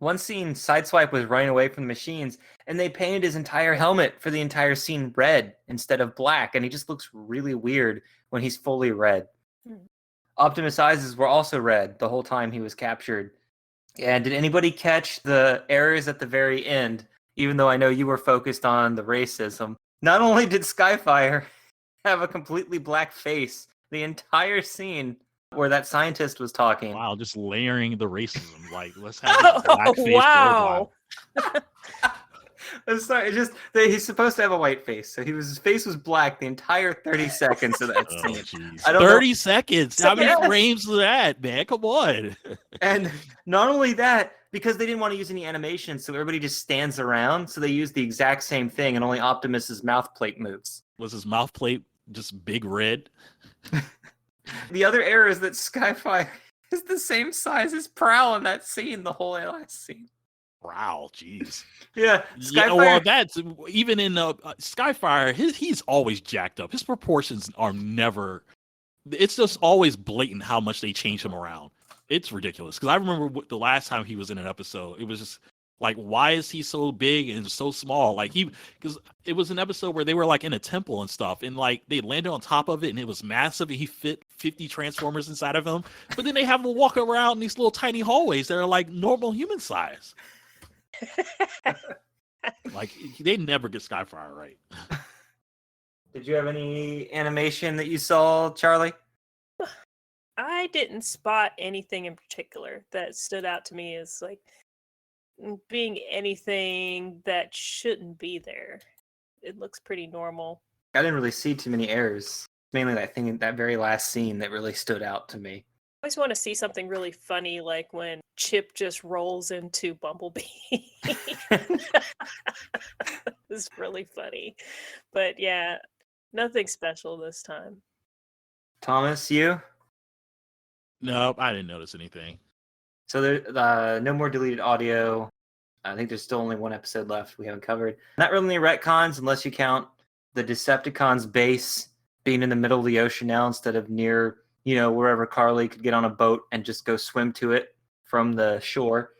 One scene, Sideswipe was running away from the machines, and they painted his entire helmet for the entire scene red instead of black, and he just looks really weird when he's fully red. Optimus' eyes were also red the whole time he was captured. And did anybody catch the errors at the very end, even though I know you were focused on the racism? Not only did Skyfire have a completely black face the entire scene where that scientist was talking. Wow, just layering the racism. Like, let's have a black face wow. I'm sorry, he's supposed to have a white face, so his face was black the entire 30 seconds of that Oh, scene. jeez. I don't know- 30 seconds. How many Yes. frames is that, man? Come on. And not only that, because they didn't want to use any animation, so everybody just stands around, so they used the exact same thing, and only Optimus's mouth plate moves. Was his mouth plate just big red? The other error is that Skyfire is the same size as Prowl in that scene, the whole last scene. Wow, jeez. Yeah, Yeah, well, that's even in Skyfire. He's always jacked up. His proportions are never. It's just always blatant how much they change him around. It's ridiculous. Because I remember the last time he was in an episode, it was just Like, why is he so big and so small? Like, because it was an episode where they were like in a temple and stuff, and like they landed on top of it, and it was massive, and he fit 50 Transformers inside of him. But then they have him walk around in these little tiny hallways that are like normal human size. Like, they never get Skyfire right. Did you have any animation that you saw, Charlie? I didn't spot anything in particular that stood out to me as like being anything that shouldn't be there. It looks pretty normal. I didn't really see too many errors. Mainly that thing, that very last scene that really stood out to me. I always want to see something really funny, like when Chip just rolls into Bumblebee. It's really funny. But yeah, nothing special this time. Thomas, you? Nope, I didn't notice anything. So there, no more deleted audio. I think there's still only one episode left we haven't covered. Not really any retcons unless you count the Decepticons base being in the middle of the ocean now instead of near, wherever Carly could get on a boat and just go swim to it from the shore.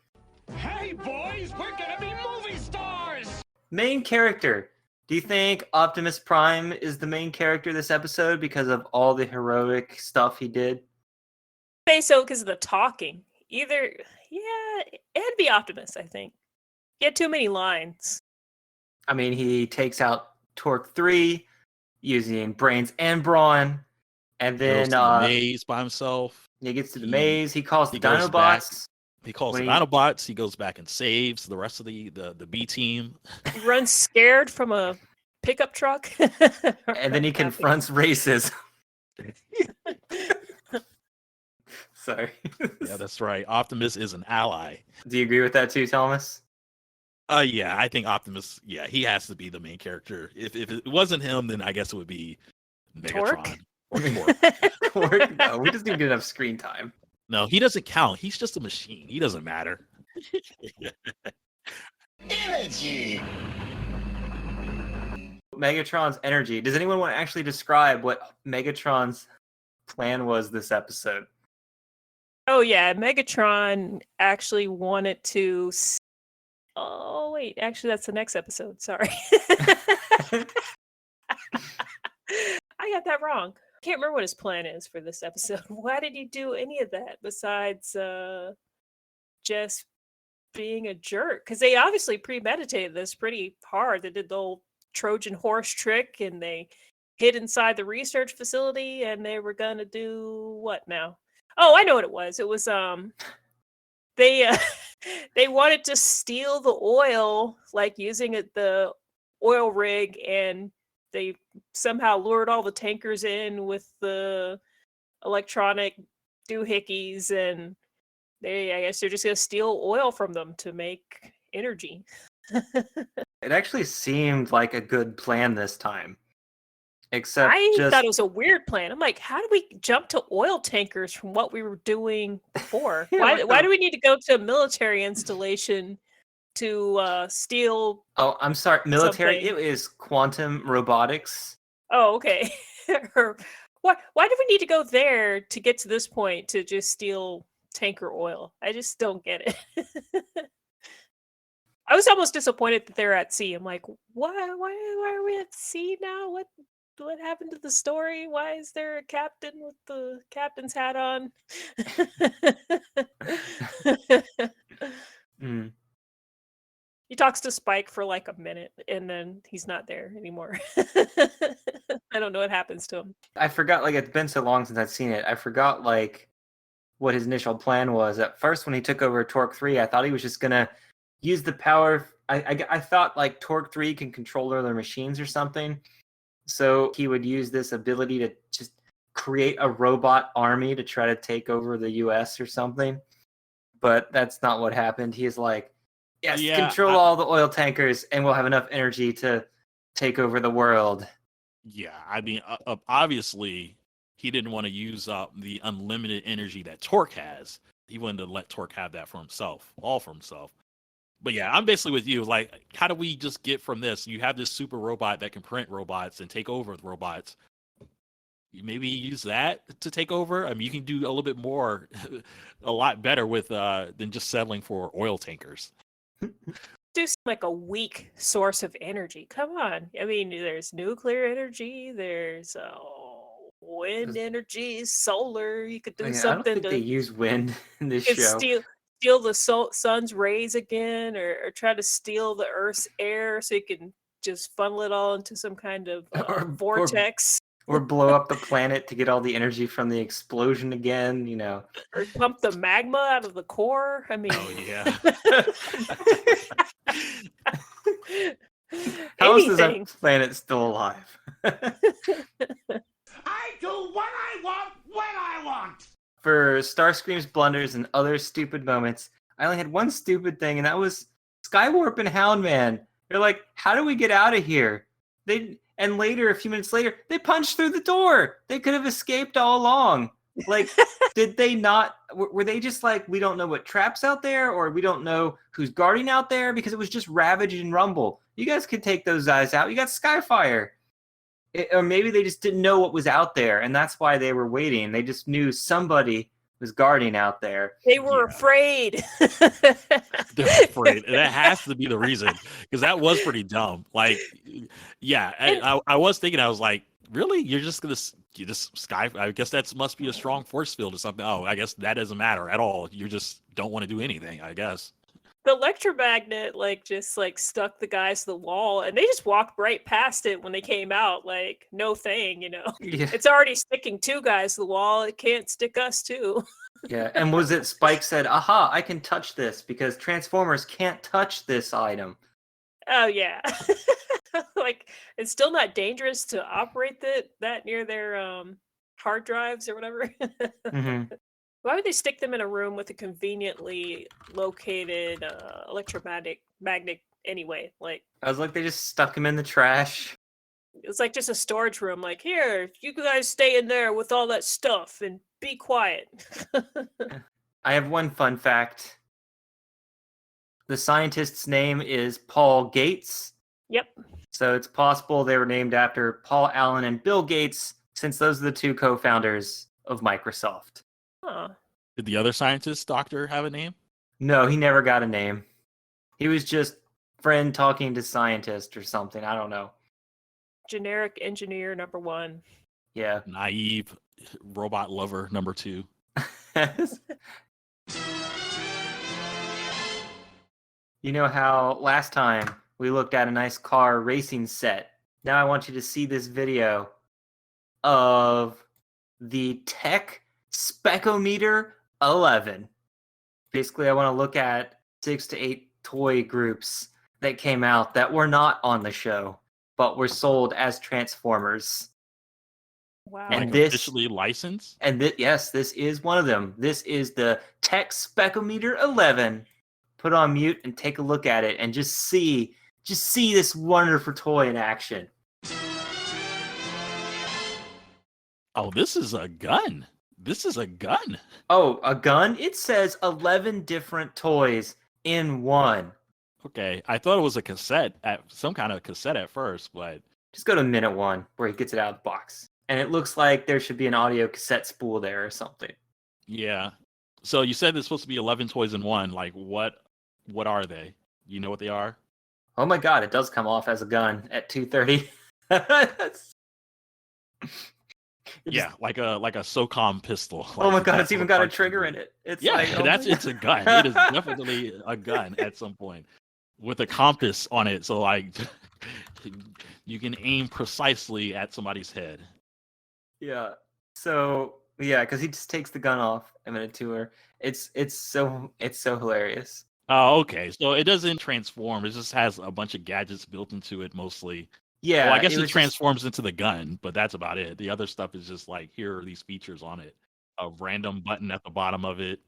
Hey, boys, we're gonna be movie stars! Main character. Do you think Optimus Prime is the main character this episode because of all the heroic stuff he did? I say so because of the talking. Either, yeah, it had to be Optimus, I think. He had too many lines. I mean, he takes out Torque 3 using brains and brawn. And He goes then to the maze by himself. he gets to the He- maze. He calls the he goes Dinobots. He calls When the he- Dinobots. He goes back and saves the rest of the B team. He runs scared from a pickup truck. And then he confronts racism. Sorry. Yeah, that's right. Optimus is an ally. Do you agree with that too, Thomas? Yeah, I think Optimus. Yeah, he has to be the main character. If it wasn't him, then I guess it would be Torque? Megatron or Torque. Or, no, we just didn't get enough screen time. No, he doesn't count. He's just a machine. He doesn't matter. Energy! Megatron's energy. Does anyone want to actually describe what Megatron's plan was this episode? Oh yeah, Megatron actually wanted to. Oh wait, actually that's the next episode. Sorry, I got that wrong. Can't remember what his plan is for this episode. Why did he do any of that besides just being a jerk? Because they obviously premeditated this pretty hard. They did the old Trojan horse trick, and they hid inside the research facility, and they were gonna do what now? Oh, I know what it was. It was they they wanted to steal the oil, like using the oil rig, and they somehow lured all the tankers in with the electronic doohickeys, and I guess they're just gonna steal oil from them to make energy. It actually seemed like a good plan this time. Except I just thought it was a weird plan. I'm like, how do we jump to oil tankers from what we were doing before? Yeah, why, what why the- do we need to go to a military installation to steal? Oh, I'm sorry, military. something? It is quantum robotics. Oh, okay. Or why do we need to go there to get to this point to just steal tanker oil? I just don't get it. I was almost disappointed that they're at sea. I'm like, why are we at sea now? What happened to the story? Why is there a captain with the captain's hat on? Mm. He talks to Spike for like a minute and then he's not there anymore. I don't know what happens to him. I forgot, like, it's been so long since I've seen it. I forgot, like, what his initial plan was. At first, when he took over Torque 3, I thought he was just going to use the power. I thought, like, Torque 3 can control other machines or something. So he would use this ability to just create a robot army to try to take over the US or something. But that's not what happened. He's like, yes, Yeah, control all the oil tankers and we'll have enough energy to take over the world. Yeah, I mean, obviously, he didn't want to use up the unlimited energy that Torque has. He wanted to let Torque have that for himself, all for himself. But yeah, I'm basically with you. Like, how do we just get from this? You have this super robot that can print robots and take over the robots. You maybe use that to take over. I mean, you can do a little bit more, a lot better with than just settling for oil tankers. Do seem like a weak source of energy. Come on. I mean, there's nuclear energy, there's wind There's- energy, solar. You could do I don't something think they to use wind in this could show. steal the sun's rays again, or try to steal the Earth's air so you can just funnel it all into some kind of Or- vortex, Or blow up the planet to get all the energy from the explosion again, you know. or pump the magma out of the core. I mean, Oh yeah. How is this anything. planet still alive? I do what I want when I want. For Starscream's blunders and other stupid moments, I only had one stupid thing, and that was Skywarp and Houndman. They're like, how do we get out of here? And later, a few minutes later, they punched through the door. They could have escaped all along. Like, did they not? Were they just like, we don't know what trap's out there, or we don't know who's guarding out there? Because it was just Ravage and Rumble. You guys could take those guys out. You got Skyfire. Or maybe they just didn't know what was out there, and that's why they were waiting. They just knew somebody was guarding out there. They were Yeah. afraid. They're afraid. That has to be the reason, because that was pretty dumb. Like, yeah, I was thinking, I was like, really? You're just gonna sky? I guess that must be a strong force field or something. Oh, I guess that doesn't matter at all. You just don't want to do anything, I guess. The electromagnet just stuck the guys to the wall, and they just walked right past it when they came out. Like, no thing, Yeah. It's already sticking two guys to the wall. It can't stick us too. Yeah, and was it Spike said, aha, I can touch this because Transformers can't touch this item. Oh yeah. Like, it's still not dangerous to operate that near their hard drives or whatever. Hmm. Why would they stick them in a room with a conveniently located electromagnetic magnet anyway? Like, I was like, they just stuck him in the trash. it's like just a storage room. Like, here, you guys stay in there with all that stuff and be quiet. I have one fun fact. The scientist's name is Paul Gates. Yep. So it's possible they were named after Paul Allen and Bill Gates, since those are the two co-founders of Microsoft. Huh. Did the other scientist doctor have a name? No, he never got a name. He was just friend talking to scientist or something. I don't know. Generic engineer number 1. Yeah. Naive robot lover number 2. You know how last time we looked at a nice car racing set? Now I want you to see this video of the Tech Specometer 11. Basically, I want to look at 6 to 8 toy groups that came out that were not on the show, but were sold as Transformers. Wow. And Like this- officially licensed? And yes, this is one of them. This is the Tech Specometer 11. Put on mute and take a look at it and just see this wonderful toy in action. Oh, this is a gun. This is a gun. Oh, a gun? It says 11 different toys in one. Okay, I thought it was a cassette, some kind of cassette at first, but Just go to minute 1 where he gets it out of the box. And it looks like there should be an audio cassette spool there or something. yeah. So you said there's supposed to be 11 toys in one. Like, what are they? You know what they are? Oh my god, it does come off as a gun at 2:30. That's- Yeah, like a SOCOM pistol. Oh my Like, god, that's it's even what got a parts trigger do. in it. It's Yeah, like, oh my it's a gun. It is definitely a gun at some point with a compass on it, so like you can aim precisely at somebody's head. Yeah. So yeah, because he just takes the gun off a minute to her. It's so hilarious. Oh, okay. So it doesn't transform. It just has a bunch of gadgets built into it mostly. Yeah, Well, I guess it was just- transforms into the gun, but that's about it. The other stuff is just like, here are these features on it. A random button at the bottom of it.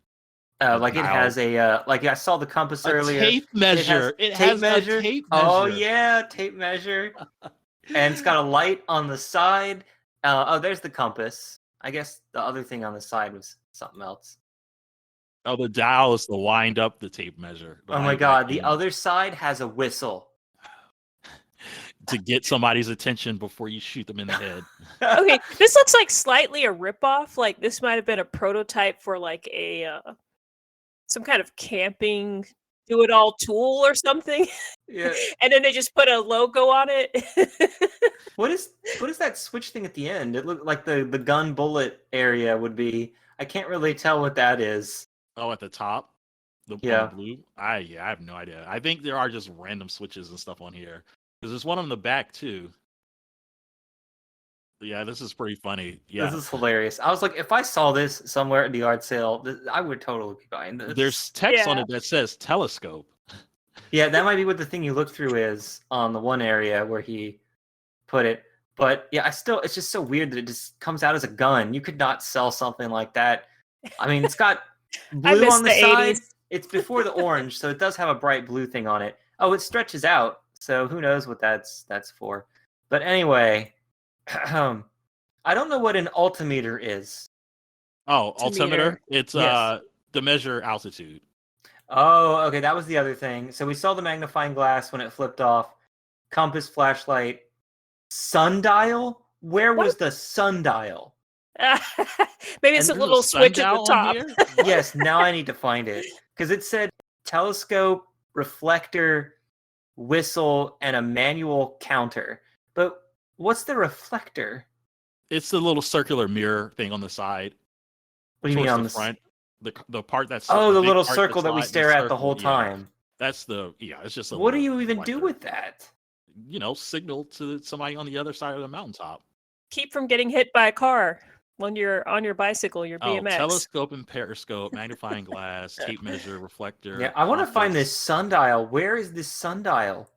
like it has a like I saw the compass A earlier. tape measure. It tape has measure. a tape Oh measure. yeah, tape measure. And it's got a light on the side. Oh, there's the compass. I guess the other thing on the side was something else. Oh, the dial is to wind up the tape measure. Oh my Wind god, back the in other side has a whistle. to get somebody's attention before you shoot them in the head. Okay, this looks like slightly a ripoff. Like, this might have been a prototype for like a some kind of camping do it all tool or something. Yeah. And then they just put a logo on it. What is that switch thing at the end? It looked like the gun bullet area would be. I can't really tell what that is. Oh, at the top, on Yeah. the blue. I have no idea. I think there are just random switches and stuff on here because there's one on the back too. Yeah, this is pretty funny. Yeah, This is hilarious. I was like, if I saw this somewhere at the yard sale, I would totally be buying this. there's text on Yeah. it that says telescope. Yeah, that might be what the thing you look through is on the one area where he put it. But yeah, it's just so weird that it just comes out as a gun. You could not sell something like that. I mean, it's got I blue miss on the the side. 80s. It's before the orange, so it does have a bright blue thing on it. Oh, it stretches out, so who knows what that's for. But anyway, I don't know what an altimeter is. Oh, Altimeter. altimeter. It's Yes. to measure altitude. Oh, okay, that was the other thing. So we saw the magnifying glass when it flipped off. Compass, flashlight, sundial. Where What was the sundial? Maybe it's And a there's a little switch at the sundial on top. here? Yes, now I need to find it because it said telescope, reflector, whistle, and a manual counter. But what's the reflector? It's the little circular mirror thing on the side. What do you mean towards on the this? front? The part that's Oh, the big little part circle that's that we light, stare at the circle, whole yeah. time. That's it's just a What do little you even do reflector. with that? Signal to somebody on the other side of the mountaintop. Keep from getting hit by a car when you're on your bicycle, your Oh, BMX. telescope and periscope, magnifying glass, tape measure, reflector. Yeah, I want to find compass. this sundial. Where is this sundial?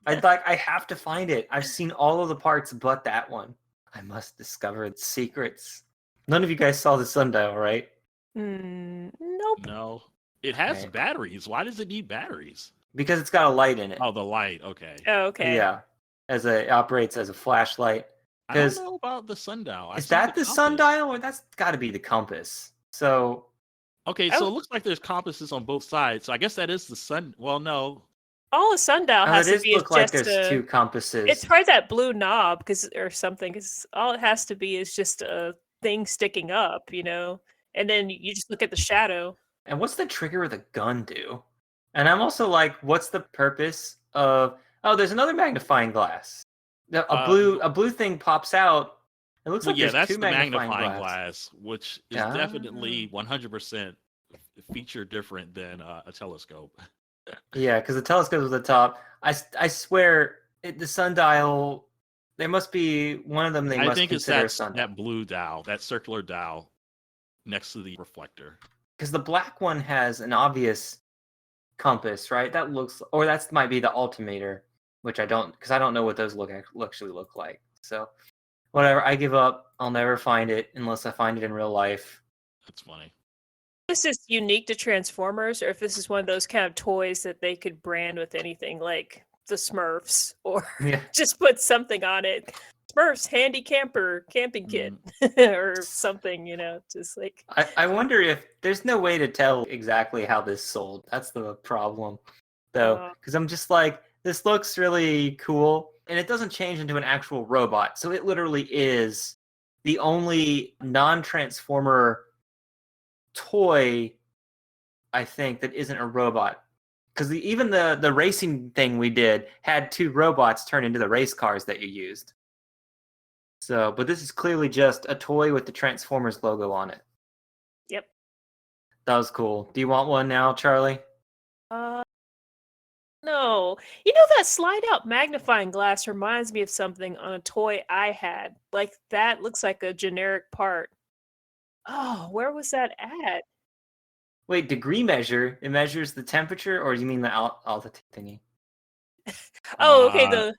I have to find it. I've seen all of the parts but that one. I must discover its secrets. None of you guys saw the sundial, right? Nope. No, it has Okay. batteries. Why does it need batteries? Because it's got a light in it. Oh, the light. Okay. Oh, okay. Yeah. It operates as a flashlight. I don't 'Cause- know about the sundial. I've Is seen that the compass. sundial or that's got to be the compass? So Okay, Oh. so it looks like there's compasses on both sides. So I guess that is the sun. Well, no. All a sundial oh, has it to does be is look like just there's a. two compasses. It's probably that blue knob or something. Because all it has to be is just a thing sticking up, and then you just look at the shadow. And what's the trigger of the gun do? And I'm also like, what's the purpose of? Oh, there's another magnifying glass. A blue thing pops out. It looks Well, like yeah, there's that's two the magnifying magnifying glass. glass, which is Ah. definitely 100% feature different than a telescope. Yeah, because the telescope is at the top. I swear, the sundial. There must be one of them. They I must think it's consider a sundial. that blue dial, that circular dial next to the reflector. Because the black one has an obvious compass, right? That looks, or that might be the altimeter, which I don't, because I don't know what those actually look like. So, whatever. I give up. I'll never find it unless I find it in real life. That's funny. This is unique to Transformers, or if this is one of those kind of toys that they could brand with anything, like the Smurfs, or Yeah. just put something on it. Smurfs handy camper camping kit, Mm. or something, just like. I wonder if there's no way to tell exactly how this sold. That's the problem, though, because I'm just like, this looks really cool, and it doesn't change into an actual robot. So it literally is the only non-Transformer toy, I think, that isn't a robot. Because even the racing thing we did had two robots turn into the race cars that you used. So, but this is clearly just a toy with the Transformers logo on it. Yep. That was cool. Do you want one now, Charlie? No. That slide out magnifying glass reminds me of something on a toy I had. Like, that looks like a generic part. Oh, where was that at? Wait, degree measure? It measures the temperature, or you mean the altitude thingy? Oh, okay.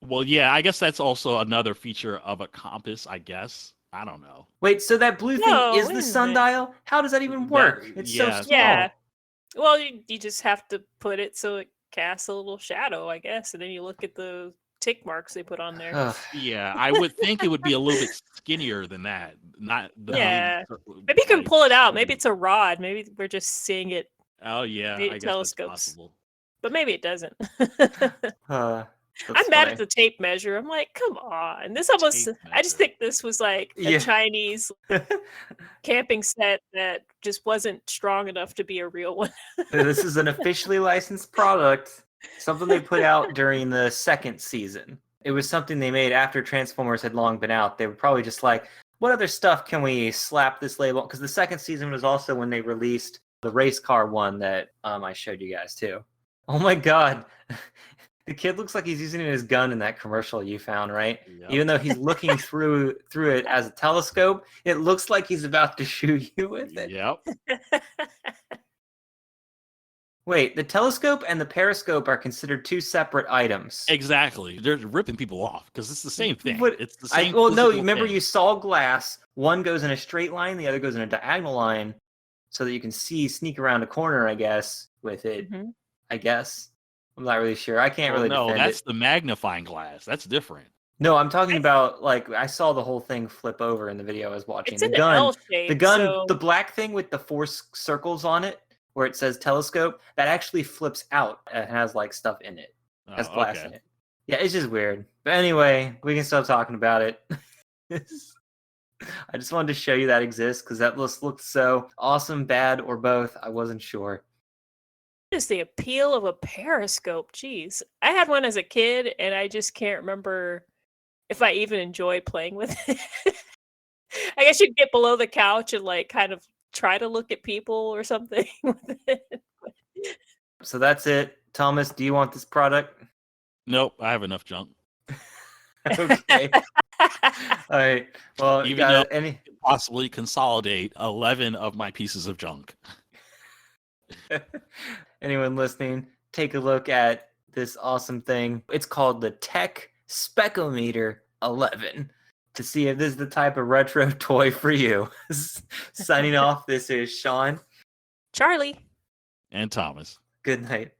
Well, yeah, I guess that's also another feature of a compass, I guess. I don't know. Wait, so that blue No, thing is wait a the minute. sundial? How does that even work? It's so yeah, small. Yeah. Well, you just have to put it so it casts a little shadow, I guess, and then you look at the tick marks they put on there. Ugh. Yeah, I would think it would be a little bit skinnier than that. Not the Yeah. big, Maybe you can like, pull it out. Maybe skinny- it's a rod. Maybe we're just seeing it, Oh yeah, via I guess telescopes. that's possible. but maybe it doesn't. I'm mad at the tape measure. I'm like, come on. This almost, Tape I just measure. think this was like a Yeah. Chinese camping set that just wasn't strong enough to be a real one. This is an officially licensed product, something they put out during the second season. It was something they made after Transformers had long been out. They were probably just like, what other stuff can we slap this label? Because the second season was also when they released the race car one that I showed you guys too. Oh my god. The kid looks like he's using his gun in that commercial you found, right? Yep. Even though he's looking through it as a telescope, it looks like he's about to shoot you with it. Yep. Wait, the telescope and the periscope are considered two separate items. Exactly. They're ripping people off because it's the same thing. But It's the same. well, no, physical remember thing. you saw glass. One goes in a straight line, the other goes in a diagonal line, so that you can sneak around a corner, I guess, with it. Mhm. I guess. I'm not really sure. I can't Well, really no, defend that's it. the magnifying glass. That's different. No, I'm talking about, like, I saw the whole thing flip over in the video I was watching. It's The in an gun, L shape. the gun, so the black thing with the four circles on it, where it says telescope, that actually flips out and has like stuff in it, has Oh, glass okay. in it. Yeah, it's just weird. But anyway, we can stop talking about it. I just wanted to show you that exists because that looked so awesome, bad, or both. I wasn't sure. what is the appeal of a periscope? Jeez. I had one as a kid, and I just can't remember if I even enjoyed playing with it. I guess you'd get below the couch and like kind of try to look at people or something with it. So that's it. Thomas, do you want this product? Nope, I have enough junk. Okay. All right. Well, Even though any possibly consolidate 11 of my pieces of junk. anyone listening, take a look at this awesome thing. It's called the Tech Specometer 11 to see if this is the type of retro toy for you. Signing off, this is Sean. Charlie. And Thomas. Good night.